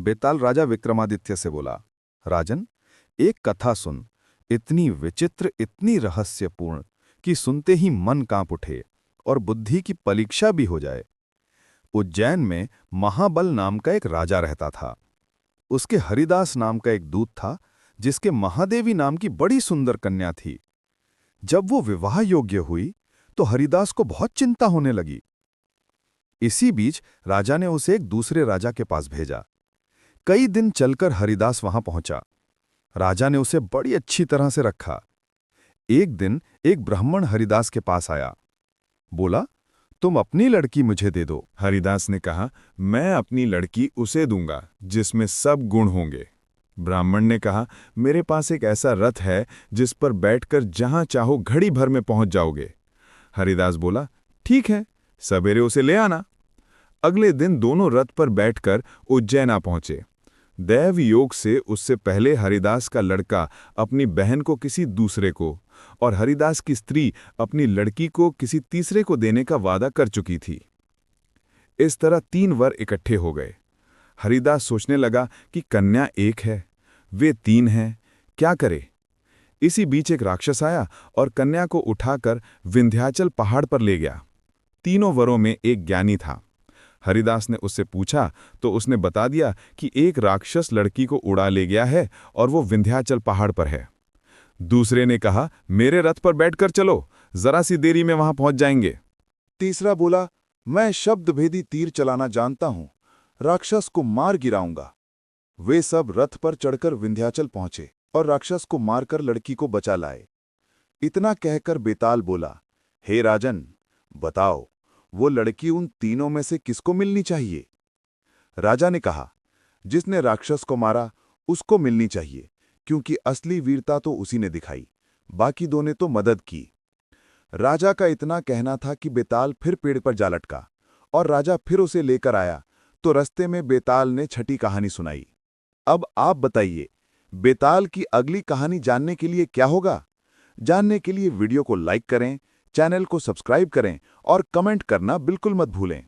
बेताल राजा विक्रमादित्य से बोला, राजन, एक कथा सुन, इतनी विचित्र, इतनी रहस्यपूर्ण कि सुनते ही मन कांप उठे और बुद्धि की परीक्षा भी हो जाए। उज्जैन में महाबल नाम का एक राजा रहता था। उसके हरिदास नाम का एक दूत था, जिसके महादेवी नाम की बड़ी सुंदर कन्या थी। जब वो विवाह योग्य हुई तो हरिदास को बहुत चिंता होने लगी। इसी बीच राजा ने उसे एक दूसरे राजा के पास भेजा। कई दिन चलकर हरिदास वहां पहुंचा। राजा ने उसे बड़ी अच्छी तरह से रखा। एक दिन एक ब्राह्मण हरिदास के पास आया। बोला, तुम अपनी लड़की मुझे दे दो। हरिदास ने कहा, मैं अपनी लड़की उसे दूंगा जिसमें सब गुण होंगे। ब्राह्मण ने कहा, मेरे पास एक ऐसा रथ है जिस पर बैठकर जहां चाहो घड़ी भर में पहुंच जाओगे। हरिदास बोला, ठीक है, सवेरे उसे ले आना। अगले दिन दोनों रथ पर बैठकर उज्जैन आ पहुंचे। दैव योग से उससे पहले हरिदास का लड़का अपनी बहन को किसी दूसरे को और हरिदास की स्त्री अपनी लड़की को किसी तीसरे को देने का वादा कर चुकी थी। इस तरह 3 वर इकट्ठे हो गए। हरिदास सोचने लगा कि कन्या एक है, वे 3 हैं, क्या करे। इसी बीच एक राक्षस आया और कन्या को उठाकर विंध्याचल पहाड़ पर ले गया। तीनों वरों में एक ज्ञानी था। हरिदास ने उससे पूछा तो उसने बता दिया कि एक राक्षस लड़की को उड़ा ले गया है और वो विंध्याचल पहाड़ पर है। दूसरे ने कहा, मेरे रथ पर बैठकर चलो, जरा सी देरी में वहां पहुंच जाएंगे। तीसरा बोला, मैं शब्दभेदी तीर चलाना जानता हूं, राक्षस को मार गिराऊंगा। वे सब रथ पर चढ़कर विंध्याचल पहुंचे और राक्षस को मारकर लड़की को बचा लाए। इतना कहकर बेताल बोला, हे राजन, बताओ, वो लड़की उन तीनों में से किसको मिलनी चाहिए? राजा ने कहा, जिसने राक्षस को मारा उसको मिलनी चाहिए, क्योंकि असली वीरता तो उसी ने दिखाई, बाकी 2 ने तो मदद की। राजा का इतना कहना था कि बेताल फिर पेड़ पर जा लटका और राजा फिर उसे लेकर आया तो रास्ते में बेताल ने छठी कहानी सुनाई। अब आप बताइए, बेताल की अगली कहानी जानने के लिए क्या होगा? जानने के लिए वीडियो को लाइक करें, चैनल को सब्सक्राइब करें और कमेंट करना बिल्कुल मत भूलें।